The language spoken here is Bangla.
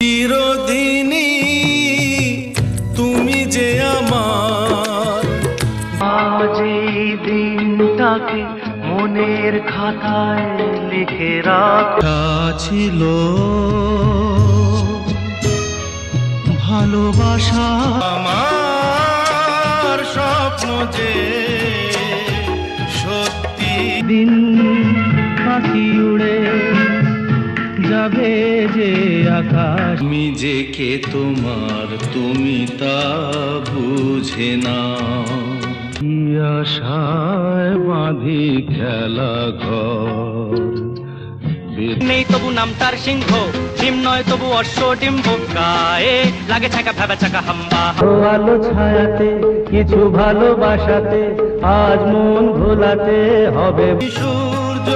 চিরদিনই তুমি যে আমার, আজ এই দিনটাকে মনের খাতায় লিখে রাখ। ছিল ভালোবাসা আমার স্বপ্ন যে সত্যি। দিন পাখি উড়ে যাবে যে আকাশ, আমি যে কে তোমার তুমি তা বুঝে না। কি আশায় বাঁধি খেলা ঘর, নেই তবু নাম তার সিংহ, ডিম নয় তবু অশ্ব ডিম্ব, গায়ে লাগে ছাকা ভেবা চাকা হাম্বা। আলো ছায়াতে কিছু ভালোবাসাতে আজ মন ভোলাতে হবে। সূর্য